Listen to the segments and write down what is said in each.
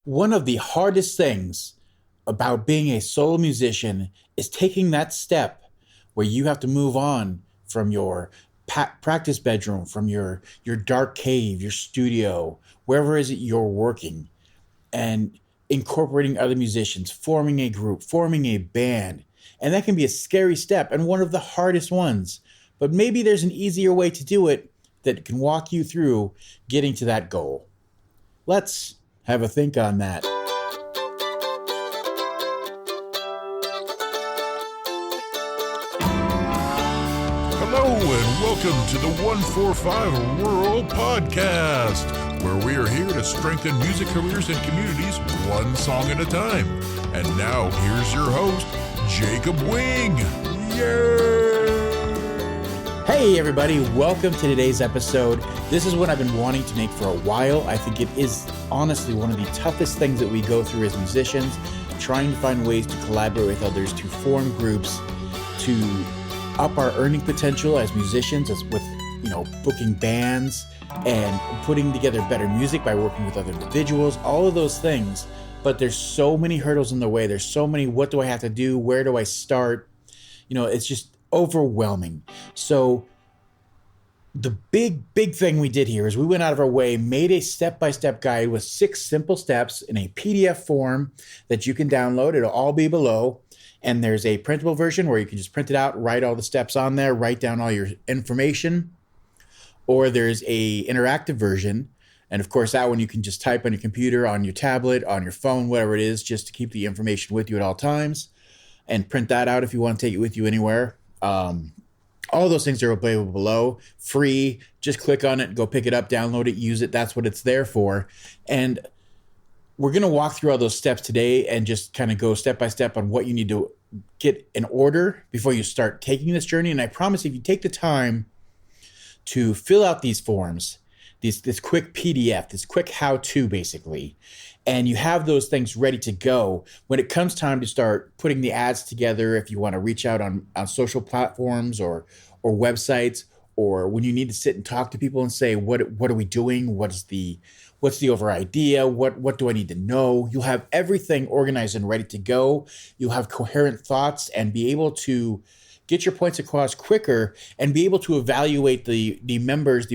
One of the hardest things about being a solo musician is taking that step where you have to move on from your practice bedroom, from your dark cave, your studio, wherever it is that you're working, and incorporating other musicians, forming a group, forming a band. And that can be a scary step and one of the hardest ones. But maybe there's an easier way to do it that can walk you through getting to that goal. Let's have a think on that. Hello and welcome to the 145 Rural Podcast, where we are here to strengthen music careers and communities one song at a time. And now here's your host, Jacob Wing. Yay! Hey everybody, welcome to today's episode. This is what I've been wanting to make for a while. I think it is honestly one of the toughest things that we go through as musicians, trying to find ways to collaborate with others, to form groups, to up our earning potential as musicians, as with, booking bands and putting together better music by working with other individuals, all of those things. But there's so many hurdles in the way. There's so many, what do I have to do? Where do I start? It's just overwhelming. So the big thing we did here is we went out of our way, made a step-by-step guide with 6 simple steps in a PDF form that you can download. It'll all be below. And there's a printable version where you can just print it out, write all the steps on there, write down all your information. Or there's a interactive version. And of course, that one you can just type on your computer, on your tablet, on your phone, whatever it is, just to keep the information with you at all times. And print that out if you want to take it with you anywhere. All those things are available below, free. Just click on it, go pick it up, download it, use it. That's what it's there for. And we're going to walk through all those steps today and just kind of go step by step on what you need to get in order before you start taking this journey. And I promise if you take the time to fill out these forms, this quick PDF, this quick how-to basically, and you have those things ready to go, when it comes time to start putting the ads together, if you want to reach out on social platforms or websites, or when you need to sit and talk to people and say, what are we doing? What's the over idea? What do I need to know? You'll have everything organized and ready to go. You'll have coherent thoughts and be able to get your points across quicker and be able to evaluate the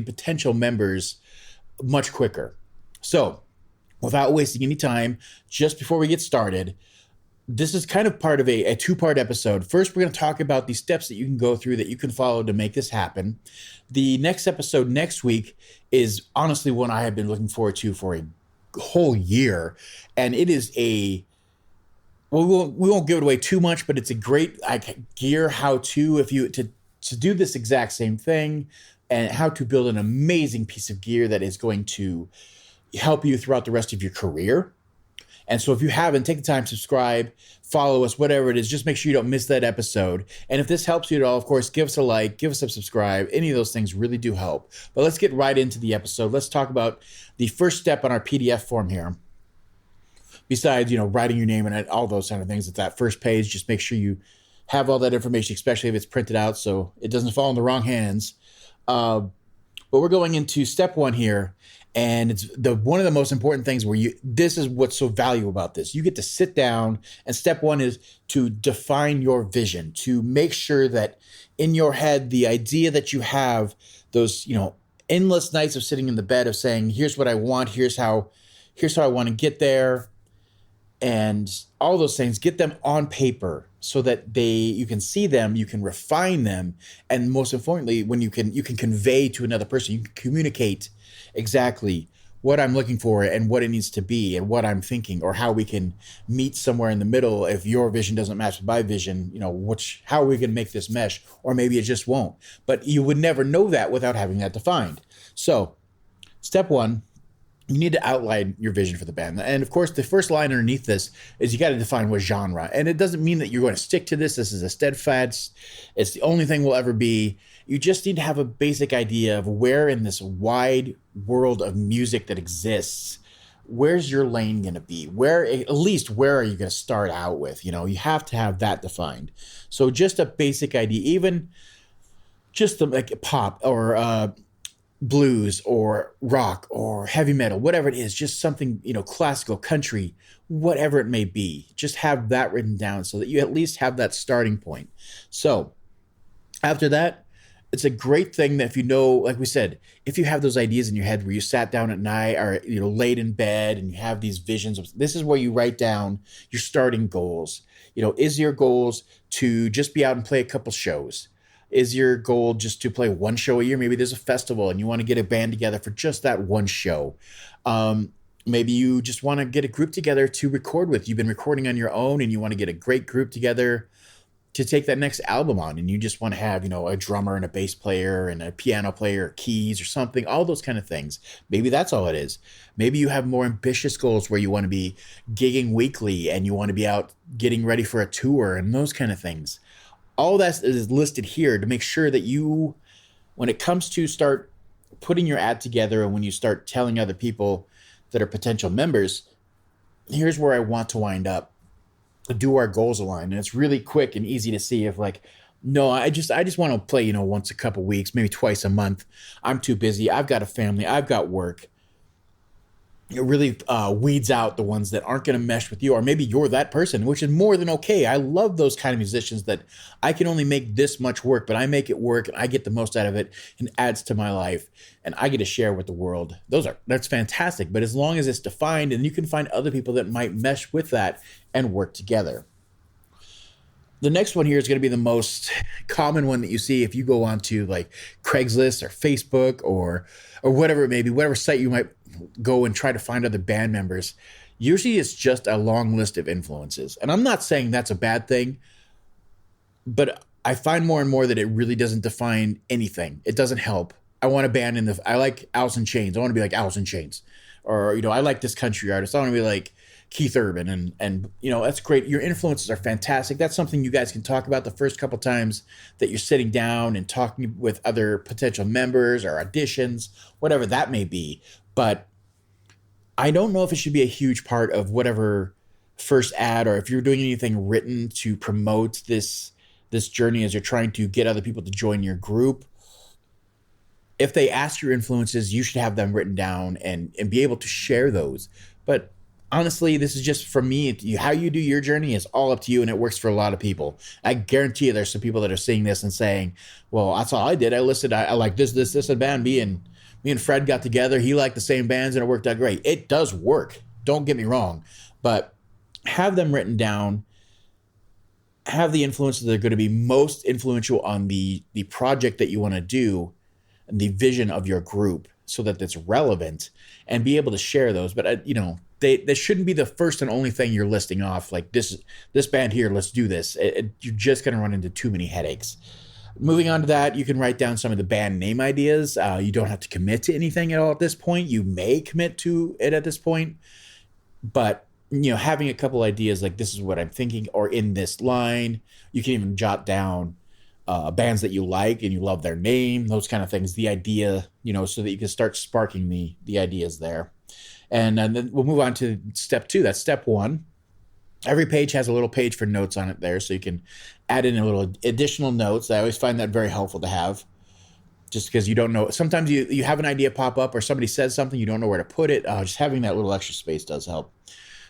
potential members much quicker. So without wasting any time, just before we get started, this is kind of part of a 2-part episode. First, we're going to talk about the steps that you can go through that you can follow to make this happen. The next episode next week is honestly one I have been looking forward to for a whole year. And it is we won't give it away too much, but it's a great gear how-to to do this exact same thing, and how to build an amazing piece of gear that is going to help you throughout the rest of your career. And so if you haven't, take the time to subscribe, follow us, whatever it is, just make sure you don't miss that episode. And if this helps you at all, of course, give us a like, give us a subscribe. Any of those things really do help. But let's get right into the episode. Let's talk about the first step on our PDF form here. Besides, writing your name and all those kind of things at that first page, just make sure you have all that information, especially if it's printed out, so it doesn't fall in the wrong hands. But we're going into step 1 here. And it's one of the most important things this is what's so valuable about this. You get to sit down, and step 1 is to define your vision, to make sure that in your head, the idea that you have, those, endless nights of sitting in the bed of saying, here's what I want, here's how I want to get there. And all those things, get them on paper so that you can see them, you can refine them. And most importantly, when you can convey to another person, you can communicate exactly what I'm looking for and what it needs to be and what I'm thinking, or how we can meet somewhere in the middle. If your vision doesn't match with my vision, how are we going to make this mesh? Or maybe it just won't. But you would never know that without having that defined. So step 1, you need to outline your vision for the band. And of course, the first line underneath this is you got to define what genre. And it doesn't mean that you're going to stick to this. This is a steadfast. It's the only thing we'll ever be. You just need to have a basic idea of where in this wide world of music that exists, where's your lane going to be? Where are you going to start out with? You have to have that defined. So just a basic idea, even just like pop or blues or rock or heavy metal, whatever it is, just something, classical, country, whatever it may be. Just have that written down so that you at least have that starting point. So after that, it's a great thing that if like we said, if you have those ideas in your head where you sat down at night or, laid in bed and you have these visions of this is where you write down your starting goals. Is your goals to just be out and play a couple shows? Is your goal just to play one show a year? Maybe there's a festival and you want to get a band together for just that one show. Maybe you just want to get a group together to record with. You've been recording on your own and you want to get a great group together to take that next album on, and you just want to have, a drummer and a bass player and a piano player, or keys or something, all those kind of things. Maybe that's all it is. Maybe you have more ambitious goals where you want to be gigging weekly and you want to be out getting ready for a tour and those kind of things. All that is listed here to make sure that you, when it comes to start putting your ad together and when you start telling other people that are potential members, here's where I want to wind up. Do our goals align? And it's really quick and easy to see if no, I just want to play, once a couple weeks, maybe twice a month. I'm too busy. I've got a family. I've got work. It really weeds out the ones that aren't going to mesh with you, or maybe you're that person, which is more than okay. I love those kind of musicians that I can only make this much work, but I make it work and I get the most out of it and adds to my life and I get to share with the world. That's fantastic. But as long as it's defined and you can find other people that might mesh with that and work together. The next one here is going to be the most common one that you see if you go onto like Craigslist or Facebook or whatever it may be, whatever site you might go and try to find other band members. Usually it's just a long list of influences. And I'm not saying that's a bad thing, but I find more and more that it really doesn't define anything. It doesn't help. I want a band I like Alice in Chains. I want to be like Alice in Chains. Or, I like this country artist. I want to be like Keith Urban and that's great. Your influences are fantastic. That's something you guys can talk about the first couple times that you're sitting down and talking with other potential members or auditions, whatever that may be. But I don't know if it should be a huge part of whatever first ad, or if you're doing anything written to promote this journey as you're trying to get other people to join your group. If they ask your influences, you should have them written down and be able to share those. But honestly, this is just for me. How you do your journey is all up to you, and it works for a lot of people. I guarantee you there's some people that are seeing this and saying, well, that's all I did. I listed, I like this band. Me and Fred got together. He liked the same bands and it worked out great. It does work. Don't get me wrong. But have them written down. Have the influences that are going to be most influential on the project that you want to do and the vision of your group so that it's relevant, and be able to share those. But, they shouldn't be the first and only thing you're listing off. Like this band here, let's do this. You're just going to run into too many headaches. Moving on to that, you can write down some of the band name ideas. You don't have to commit to anything at all at this point. You may commit to it at this point, but having a couple ideas like this is what I'm thinking, or in this line, you can even jot down bands that you like and you love their name, those kind of things. The idea, so that you can start sparking the ideas there. And then we'll move on to step 2. That's step 1. Every page has a little page for notes on it there, so you can add in a little additional notes. I always find that very helpful to have, just because you don't know. Sometimes you have an idea pop up or somebody says something, you don't know where to put it. Just having that little extra space does help.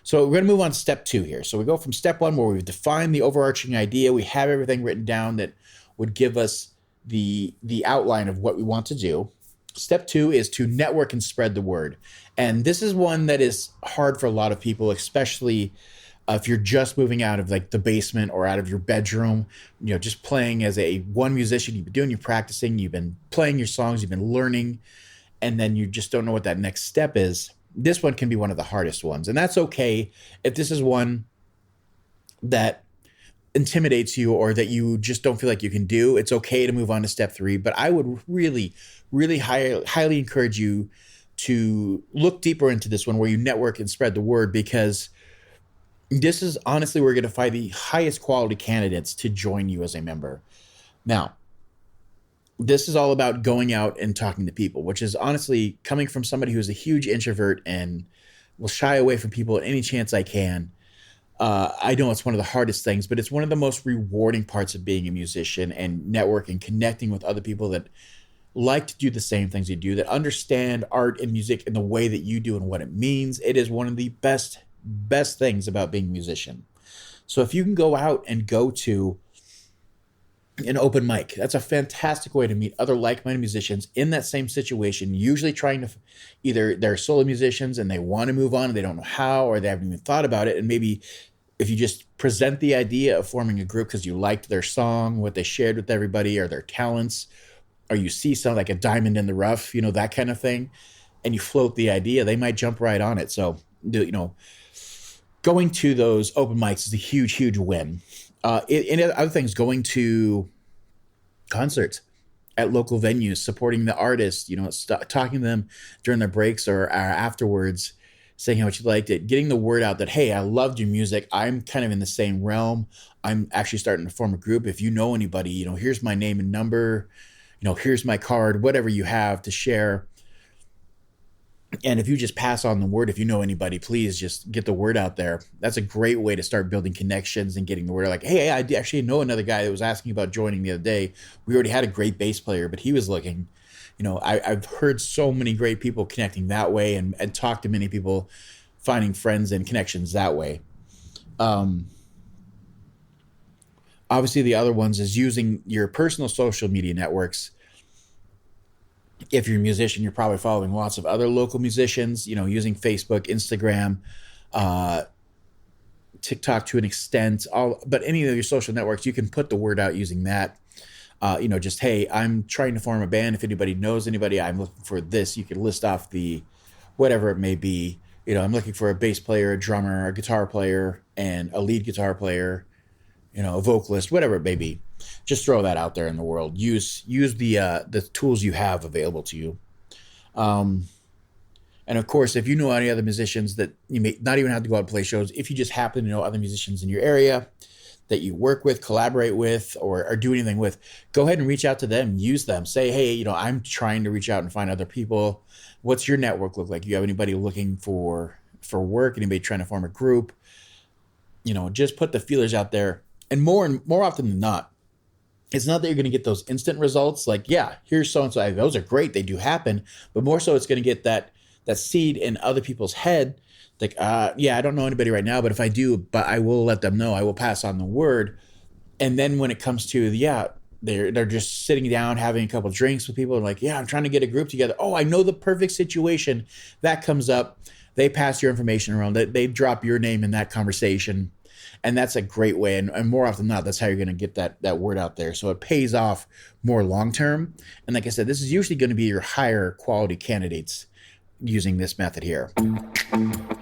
So we're going to move on to step 2 here. So we go from step 1 where we've defined the overarching idea. We have everything written down that would give us the outline of what we want to do. Step 2 is to network and spread the word. And this is one that is hard for a lot of people, especially if you're just moving out of like the basement or out of your bedroom, just playing as one musician. You've been doing your practicing, you've been playing your songs, you've been learning, and then you just don't know what that next step is. This one can be one of the hardest ones. And that's okay if this is one that intimidates you or that you just don't feel like you can do. It's okay to move on to step 3, but I would really, really highly encourage you to look deeper into this one where you network and spread the word, because this is honestly where you're going to find the highest quality candidates to join you as a member. Now, this is all about going out and talking to people, which is honestly coming from somebody who's a huge introvert and will shy away from people at any chance I can. I know it's one of the hardest things, but it's one of the most rewarding parts of being a musician and networking, connecting with other people that like to do the same things you do, that understand art and music in the way that you do and what it means. It is one of the best things about being a musician. So if you can go out and go to an open mic, that's a fantastic way to meet other like-minded musicians in that same situation, usually trying to either they're solo musicians and they want to move on and they don't know how, or they haven't even thought about it. And maybe if you just present the idea of forming a group because you liked their song, what they shared with everybody, or their talents, or you see something like a diamond in the rough, that kind of thing, and you float the idea, they might jump right on it. So, going to those open mics is a huge win. And other things, going to concerts at local venues, supporting the artists, talking to them during their breaks or afterwards, saying how much you liked it, getting the word out that, hey, I loved your music. I'm kind of in the same realm. I'm actually starting to form a group. If you know anybody, here's my name and number, here's my card, whatever you have to share. And if you just pass on the word, if you know anybody, please just get the word out there. That's a great way to start building connections and getting the word. Like, hey, I actually know another guy that was asking about joining the other day. We already had a great bass player, but he was looking. I've heard so many great people connecting that way and talk to many people, finding friends and connections that way. Obviously, the other ones is using your personal social media networks. If you're a musician, you're probably following lots of other local musicians, using Facebook, Instagram, TikTok to an extent, but any of your social networks, you can put the word out using that. Just, hey, I'm trying to form a band. If anybody knows anybody, I'm looking for this. You can list off the whatever it may be. I'm looking for a bass player, a drummer, a guitar player, and a lead guitar player, a vocalist, whatever it may be. Just throw that out there in the world. Use the tools you have available to you. And of course, if you know any other musicians that you may not even have to go out and play shows, if you just happen to know other musicians in your area that you work with, collaborate with, or do anything with, go ahead and reach out to them, use them. Say, hey, I'm trying to reach out and find other people. What's your network look like? You have anybody looking for work? Anybody trying to form a group? Just put the feelers out there. And more often than not, it's not that you're going to get those instant results. Like, yeah, here's so-and-so. Those are great. They do happen. But more so, it's going to get that seed in other people's head. Like, yeah, I don't know anybody right now, but if I do, but I will let them know. I will pass on the word. And then when it comes to, they're just sitting down, having a couple of drinks with people. And like, yeah, I'm trying to get a group together. Oh, I know the perfect situation. That comes up. They pass your information around. They drop your name in that conversation. And that's a great way. And more often than not, that's how you're going to get that word out there. So it pays off more long-term. And like I said, this is usually going to be your higher quality candidates using this method here.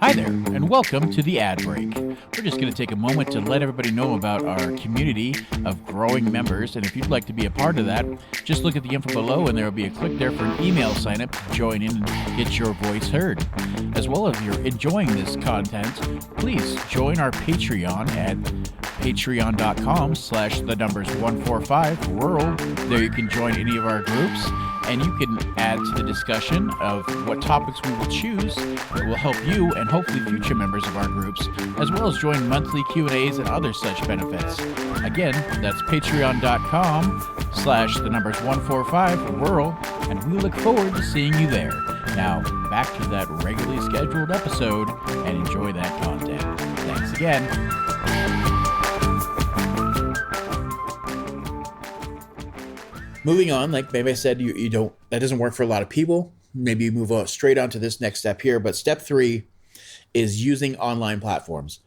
Hi there, and welcome to the ad break. We're just going to take a moment to let everybody know about our community of growing members, and if you'd like to be a part of that, just look at the info below and there will be a click there for an email sign-up to join in and get your voice heard. As well, if you're enjoying this content, please join our Patreon at patreon.com/145rural. There you can join any of our groups, and you can add to the discussion of what topics we will choose that will help you and hopefully future members of our groups, as well as join monthly Q&As and other such benefits. Again, that's patreon.com/145rural, and we look forward to seeing you there. Now, back to that regularly scheduled episode, and enjoy that content. Thanks again. Moving on, like maybe I said, you don't, that doesn't work for a lot of people. Maybe you move on straight on to this next step here. But step 3 is using online platforms.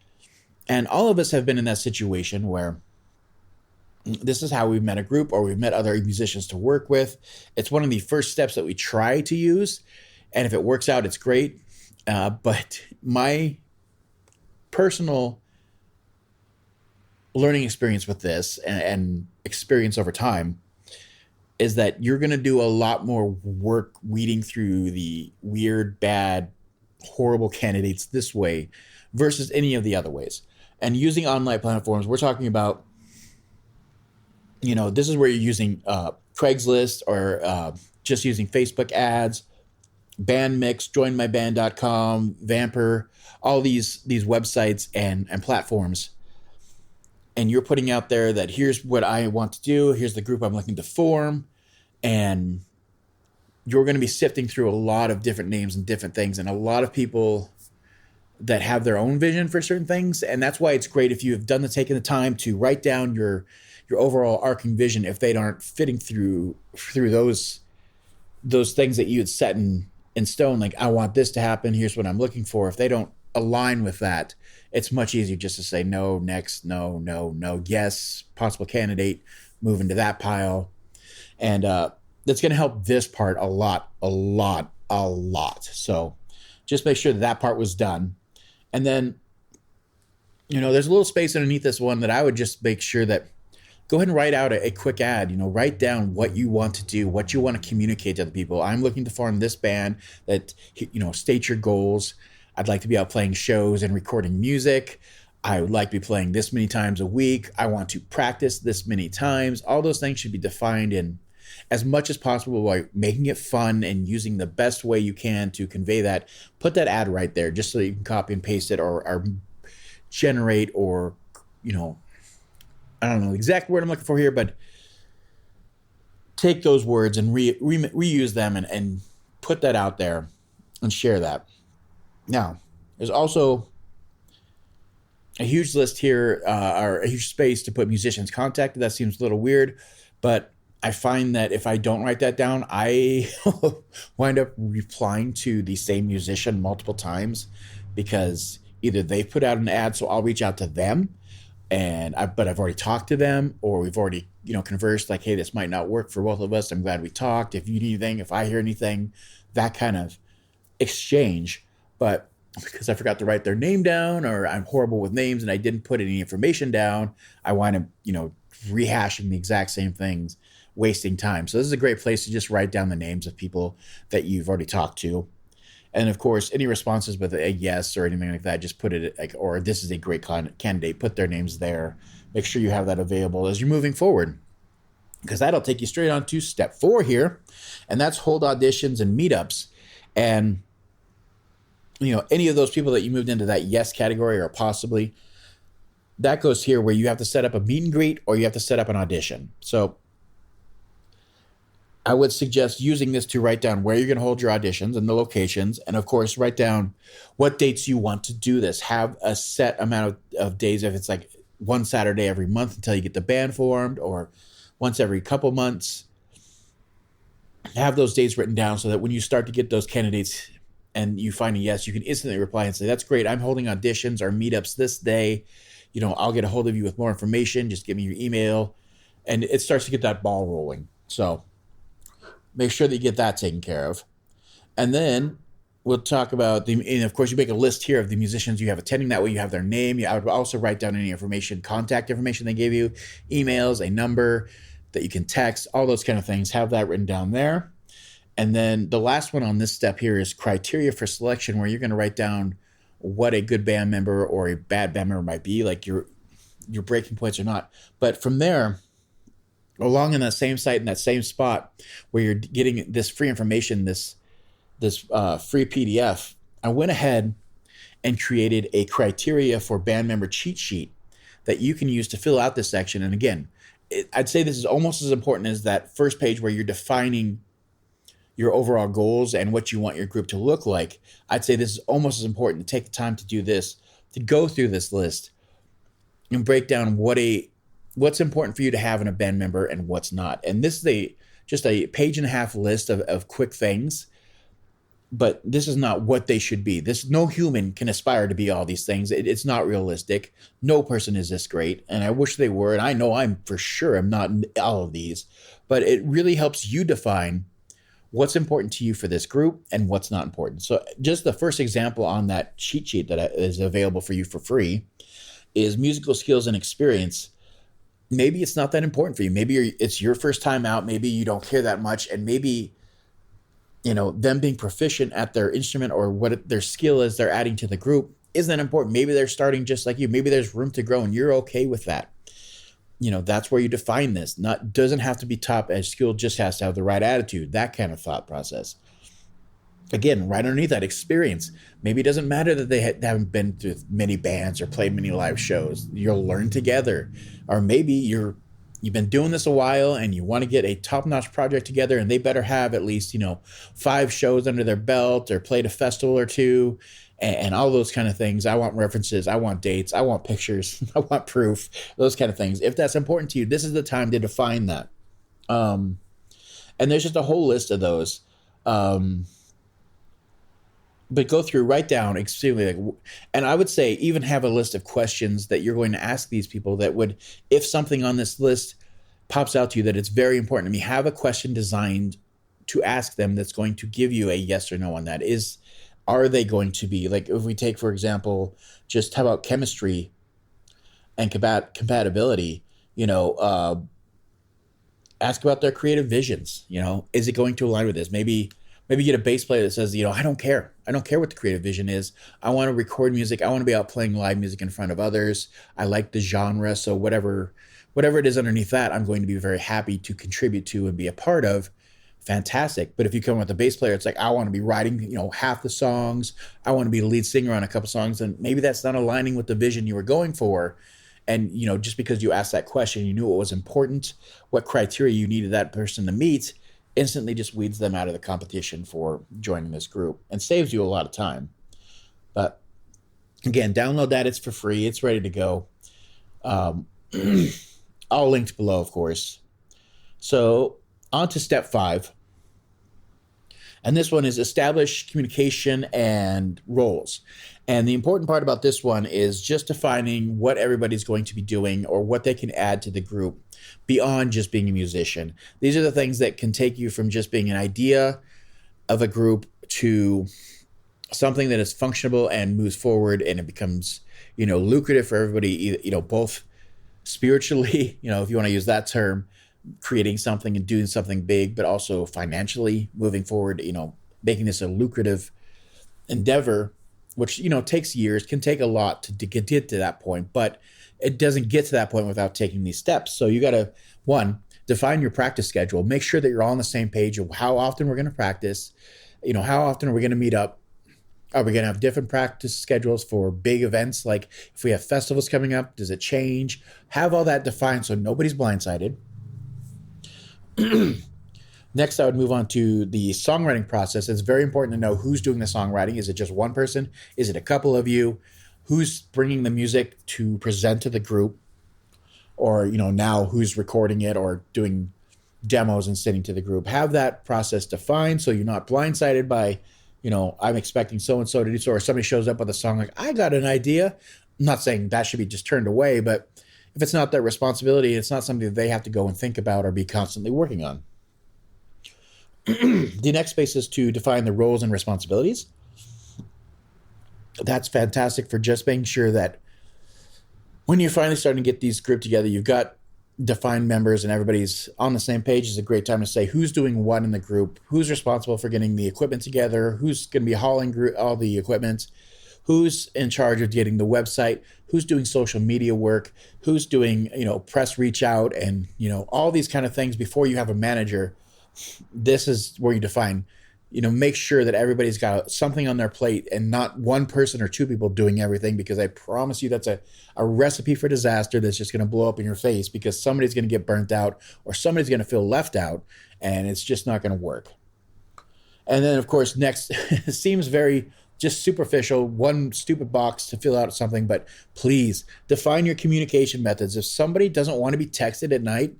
And all of us have been in that situation where this is how we've met a group or we've met other musicians to work with. It's one of the first steps that we try to use. And if it works out, it's great. But my personal learning experience with this and experience over time is that you're going to do a lot more work weeding through the weird, bad, horrible candidates this way versus any of the other ways. And using online platforms, we're talking about, this is where you're using Craigslist or just using Facebook ads, Bandmix, joinmyband.com, Vamper, all these websites and platforms. And you're putting out there that here's what I want to do. Here's the group I'm looking to form. And you're going to be sifting through a lot of different names and different things, and a lot of people that have their own vision for certain things. And that's why it's great if you have taken the time to write down your overall arcing vision, if they aren't fitting through those things that you had set in stone, like, I want this to happen, here's what I'm looking for. If they don't align with that, it's much easier just to say no, next, no, yes, possible candidate, move into that pile. And that's going to help this part a lot. So just make sure that part was done. And then, there's a little space underneath this one that I would just make sure that, go ahead and write out a quick ad. Write down what you want to do, what you want to communicate to other people. I'm looking to form this band that, state your goals. I'd like to be out playing shows and recording music. I would like to be playing this many times a week. I want to practice this many times. All those things should be defined in as much as possible by making it fun and using the best way you can to convey that. Put that ad right there just so that you can copy and paste it or generate, or, I don't know the exact word I'm looking for here, but take those words and reuse them and put that out there and share that. Now, there's also a huge list here, or a huge space to put musicians contacted. That seems a little weird, but I find that if I don't write that down, I wind up replying to the same musician multiple times, because either they've put out an ad, so I'll reach out to them, but I've already talked to them, or we've already, conversed, like, hey, this might not work for both of us. I'm glad we talked. If you need anything, if I hear anything, that kind of exchange. But because I forgot to write their name down, or I'm horrible with names and I didn't put any information down, I wind up, rehashing the exact same things, wasting time. So this is a great place to just write down the names of people that you've already talked to. And of course, any responses with a yes or anything like that, just put it or this is a great candidate, put their names there. Make sure you have that available as you're moving forward, because that'll take you straight on to step 4 here. And that's hold auditions and meetups. And, any of those people that you moved into that yes category, or possibly, that goes here where you have to set up a meet and greet, or you have to set up an audition. So I would suggest using this to write down where you're going to hold your auditions and the locations. And of course, write down what dates you want to do this. Have a set amount of days. If it's like one Saturday every month until you get the band formed, or once every couple months, have those dates written down so that when you start to get those candidates and you find a yes, you can instantly reply and say, that's great. I'm holding auditions or meetups this day. I'll get a hold of you with more information. Just give me your email. And it starts to get that ball rolling. So make sure that you get that taken care of. And then we'll talk about and of course, you make a list here of the musicians you have attending. That way you have their name. I would also write down any information, contact information they gave you, emails, a number that you can text, all those kind of things. Have that written down there. And then the last one on this step here is criteria for selection, where you're going to write down what a good band member or a bad band member might be, like your breaking points or not. But from there, along in that same site, in that same spot where you're getting this free information, this free PDF, I went ahead and created a criteria for band member cheat sheet that you can use to fill out this section. And again, I'd say this is almost as important as that first page where you're defining your overall goals and what you want your group to look like. I'd say this is almost as important to take the time to do this, to go through this list and break down what's important for you to have in a band member and what's not. And this is just a page and a half list of quick things, but this is not what they should be. No human can aspire to be all these things. It's not realistic. No person is this great, and I wish they were. And I know I'm not in all of these, but it really helps you define what's important to you for this group and what's not important. So just the first example on that cheat sheet that is available for you for free is musical skills and experience. Maybe it's not that important for you. Maybe it's your first time out. Maybe you don't care that much. And maybe, them being proficient at their instrument or what their skill is they're adding to the group isn't that important. Maybe they're starting just like you. Maybe there's room to grow and you're okay with that. That's where you define this. Doesn't have to be top edge skill, just has to have the right attitude, that kind of thought process. Again, right underneath that, experience. Maybe it doesn't matter that they haven't been to many bands or played many live shows. You'll learn together. Or maybe you're you've been doing this a while and you want to get a top-notch project together, and they better have at least, 5 shows under their belt or played a festival or two, and all those kind of things. I want references, I want dates, I want pictures, I want proof, those kind of things. If that's important to you, this is the time to define that. And there's just a whole list of those. But go through, write down extremely, and I would say even have a list of questions that you're going to ask these people that would, if something on this list pops out to you that it's very important to me, have a question designed to ask them that's going to give you a yes or no on that. Are they going to be, like, if we take, for example, just how about chemistry and compatibility, ask about their creative visions. Is it going to align with this? Maybe get a bass player that says, I don't care. I don't care what the creative vision is. I want to record music. I want to be out playing live music in front of others. I like the genre. So whatever it is underneath that, I'm going to be very happy to contribute to and be a part of. Fantastic. But if you come with a bass player, it's like, I want to be writing, half the songs. I want to be the lead singer on a couple songs. And maybe that's not aligning with the vision you were going for. And, just because you asked that question, you knew what was important, what criteria you needed that person to meet, instantly just weeds them out of the competition for joining this group and saves you a lot of time. But again, download that. It's for free. It's ready to go. All linked below, of course. So on to step 5. And this one is establish communication and roles. And the important part about this one is just defining what everybody's going to be doing or what they can add to the group beyond just being a musician. These are the things that can take you from just being an idea of a group to something that is functional and moves forward, and it becomes, lucrative for everybody, both spiritually, if you want to use that term, creating something and doing something big, but also financially moving forward, making this a lucrative endeavor, which, takes years, can take a lot to get to that point, but it doesn't get to that point without taking these steps. So you got to, 1, define your practice schedule. Make sure that you're all on the same page of how often we're going to practice, how often are we going to meet up? Are we going to have different practice schedules for big events? Like if we have festivals coming up, does it change? Have all that defined so nobody's blindsided. Next, I would move on to the songwriting process. It's very important to know who's doing the songwriting. Is it just one person? Is it a couple of you? Who's bringing the music to present to the group? Or, now who's recording it or doing demos and sending to the group? Have that process defined so you're not blindsided by, I'm expecting so-and-so to do so, or somebody shows up with a song like, I got an idea. I'm not saying that should be just turned away, but if it's not their responsibility, it's not something that they have to go and think about or be constantly working on. The next space is to define the roles and responsibilities. That's fantastic for just making sure that when you're finally starting to get these grouped together, you've got defined members and everybody's on the same page. It's a great time to say who's doing what in the group, who's responsible for getting the equipment together, who's going to be hauling all the equipment, who's in charge of getting the website, who's doing social media work, who's doing, press reach out and, all these kind of things before you have a manager. This is where you define, make sure that everybody's got something on their plate and not one person or two people doing everything, because I promise you that's a recipe for disaster that's just going to blow up in your face because somebody's going to get burnt out or somebody's going to feel left out, and it's just not going to work. And then, of course, next, it seems very just superficial, one stupid box to fill out something, but please define your communication methods. If somebody doesn't want to be texted at night,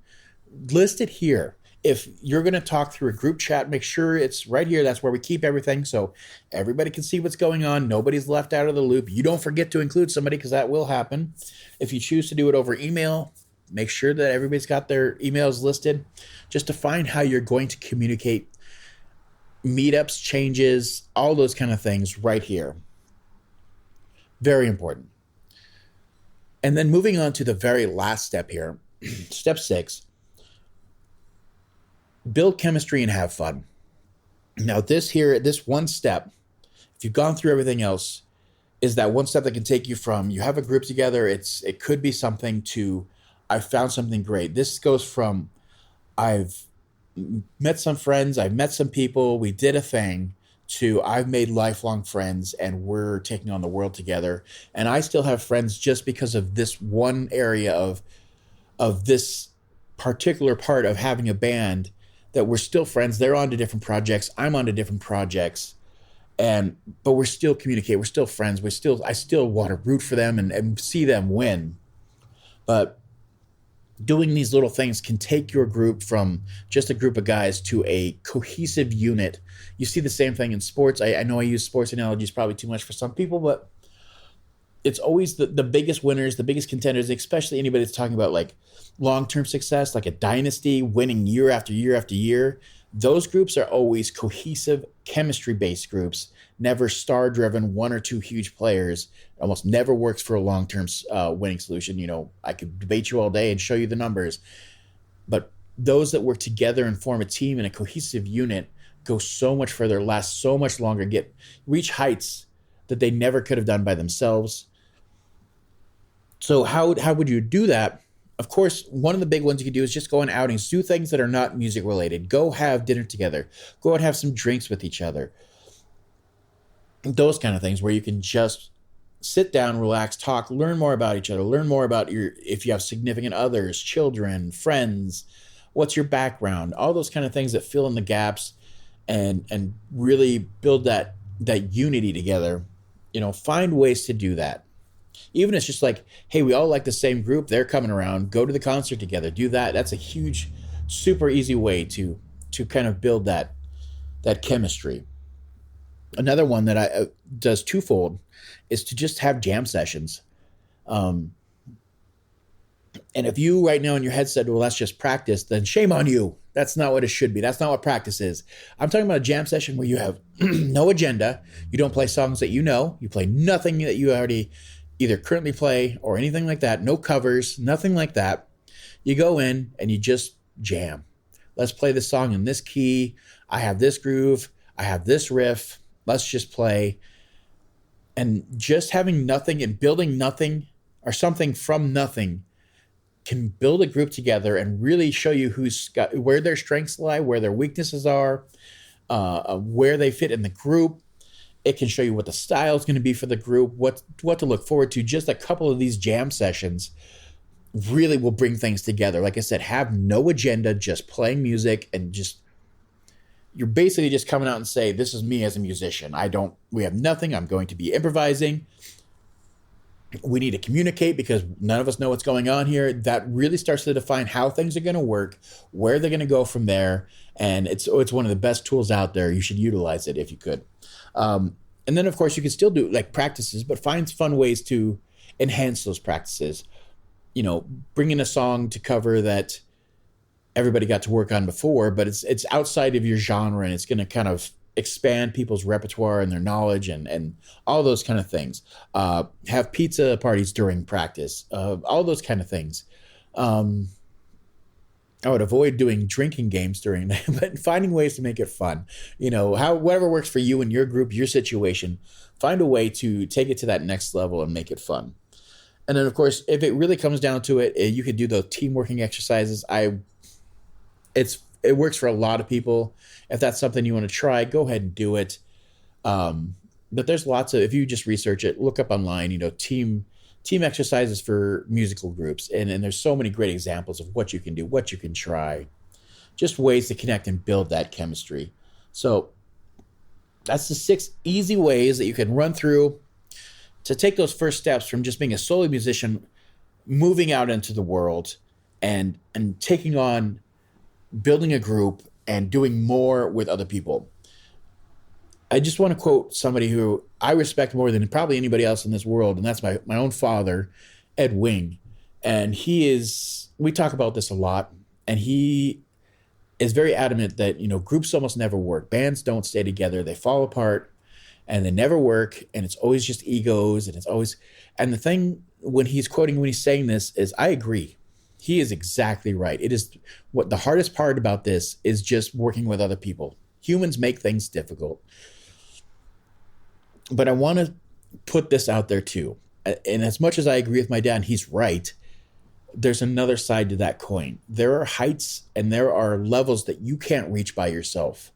list it here. If you're going to talk through a group chat, make sure it's right here. That's where we keep everything so everybody can see what's going on. Nobody's left out of the loop. You don't forget to include somebody because that will happen. If you choose to do it over email, make sure that everybody's got their emails listed. Just define how you're going to communicate meetups, changes, all those kind of things right here. Very important. And then moving on to the very last step here, step 6. Build chemistry and have fun. Now this one step, if you've gone through everything else, is that one step that can take you from you have a group together, it could be something to I found something great. This goes from I've met some friends, I've met some people, we did a thing, to I've made lifelong friends and we're taking on the world together. And I still have friends just because of this one area of this particular part of having a band that we're still friends. They're on to different projects. I'm on to different projects. But we're still communicate. We're still friends. I still want to root for them and see them win. But doing these little things can take your group from just a group of guys to a cohesive unit. You see the same thing in sports. I know I use sports analogies probably too much for some people, but it's always the biggest winners, the biggest contenders, especially anybody that's talking about like long-term success, like a dynasty winning year after year after year. Those groups are always cohesive, chemistry-based groups, never star-driven, one or two huge players. It almost never works for a long-term winning solution. You know, I could debate you all day and show you the numbers. But those that work together and form a team and a cohesive unit go so much further, last so much longer, reach heights that they never could have done by themselves. So how would you do that? Of course, one of the big ones you can do is just go on outings, do things that are not music related. Go have dinner together. Go and have some drinks with each other. Those kind of things where you can just sit down, relax, talk, learn more about each other, learn more about if you have significant others, children, friends, what's your background, all those kind of things that fill in the gaps and really build that unity together. You know, find ways to do that. Even if it's just like, hey, we all like the same group, they're coming around, go to the concert together, do that. That's a huge, super easy way to kind of build that chemistry. Another one that does twofold is to just have jam sessions. And if you right now in your head said, well, that's just practice, then shame on you. That's not what it should be. That's not what practice is. I'm talking about a jam session where you have no agenda. You don't play songs that you know. You play nothing that you already either currently play or anything like that. No covers, nothing like that. You go in and you just jam. Let's play this song in this key. I have this groove. I have this riff. Let's just play. And just having nothing and building nothing or something from nothing can build a group together and really show you where their strengths lie, where their weaknesses are, where they fit in the group. It can show you what the style is going to be for the group, what to look forward to. Just a couple of these jam sessions really will bring things together. Like I said, have no agenda, just playing music and you're basically just coming out and say, this is me as a musician. We have nothing. I'm going to be improvising. We need to communicate because none of us know what's going on here. That really starts to define how things are going to work, where they're going to go from there. And it's one of the best tools out there. You should utilize it if you could. And then, of course, you can still do like practices, but find fun ways to enhance those practices. You know, bring in a song to cover that everybody got to work on before, but it's outside of your genre and it's going to kind of expand people's repertoire and their knowledge and all those kind of things. Have pizza parties during practice, all those kind of things. I would avoid doing drinking games during that, but finding ways to make it fun. You know, whatever works for you and your group, your situation, find a way to take it to that next level and make it fun. And then, of course, if it really comes down to it, you could do those team working exercises. It works for a lot of people. If that's something you want to try, go ahead and do it. But there's lots of, if you just research it, look up online, you know, team exercises for musical groups. And there's so many great examples of what you can do, what you can try, just ways to connect and build that chemistry. So that's the 6 easy ways that you can run through to take those first steps from just being a solo musician, moving out into the world and taking on building a group and doing more with other people. I just want to quote somebody who I respect more than probably anybody else in this world, and that's my own father, Ed Wing. And we talk about this a lot, and he is very adamant that, you know, groups almost never work. Bands don't stay together. They fall apart, and they never work, and it's always just egos, and the thing when he's saying this is, I agree. He is exactly right. It is what the hardest part about this is just working with other people. Humans make things difficult. But I want to put this out there too. And as much as I agree with my dad, and he's right, there's another side to that coin. There are heights and there are levels that you can't reach by yourself.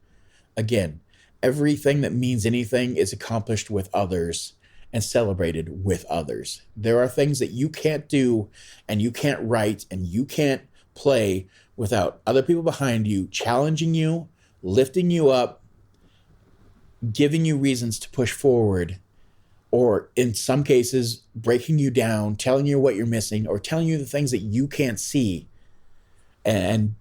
Again, everything that means anything is accomplished with others and celebrated with others. There are things that you can't do and you can't write and you can't play without other people behind you challenging you, lifting you up, giving you reasons to push forward, or in some cases, breaking you down, telling you what you're missing, or telling you the things that you can't see. And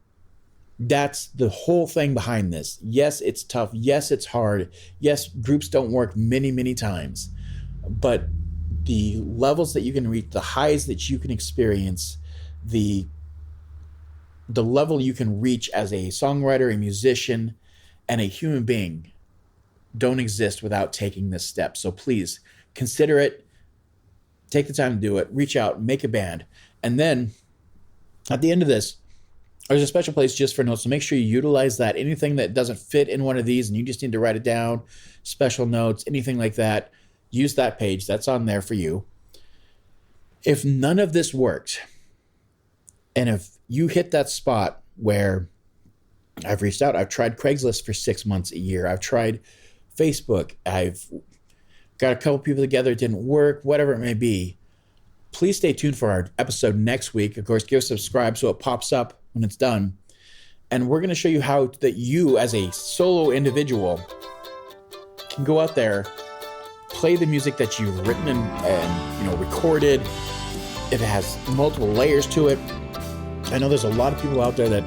that's the whole thing behind this. Yes, it's tough. Yes, it's hard. Yes, groups don't work many, many times. But the levels that you can reach, the highs that you can experience, the level you can reach as a songwriter, a musician, and a human being don't exist without taking this step. So please consider it. Take the time to do it. Reach out, make a band. And then at the end of this, there's a special place just for notes. So make sure you utilize that. Anything that doesn't fit in one of these and you just need to write it down, special notes, anything like that, use that page. That's on there for you. If none of this works, and if you hit that spot where I've reached out, I've tried Craigslist for 6 months, a year, I've tried Facebook, I've got a couple people together, it didn't work, whatever it may be, please stay tuned for our episode next week. Of course, give us a subscribe so it pops up when it's done. And we're going to show you how that you as a solo individual can go out there, play the music that you've written and recorded. If it has multiple layers to it. I know there's a lot of people out there that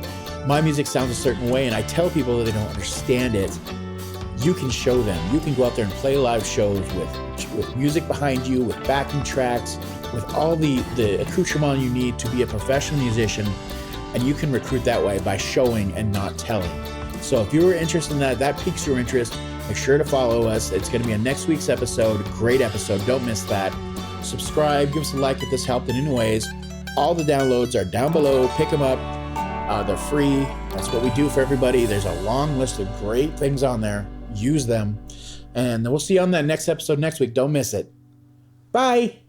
my music sounds a certain way, and I tell people that they don't understand it. You can show them. You can go out there and play live shows with music behind you, with backing tracks, with all the accoutrement you need to be a professional musician, and you can recruit that way by showing and not telling. So if you were interested in that piques your interest, make sure to follow us. It's going to be a next week's episode. Great episode. Don't miss that. Subscribe. Give us a like if this helped in any ways. All the downloads are down below. Pick them up. They're free. That's what we do for everybody. There's a long list of great things on there. Use them. And we'll see you on that next episode next week. Don't miss it. Bye.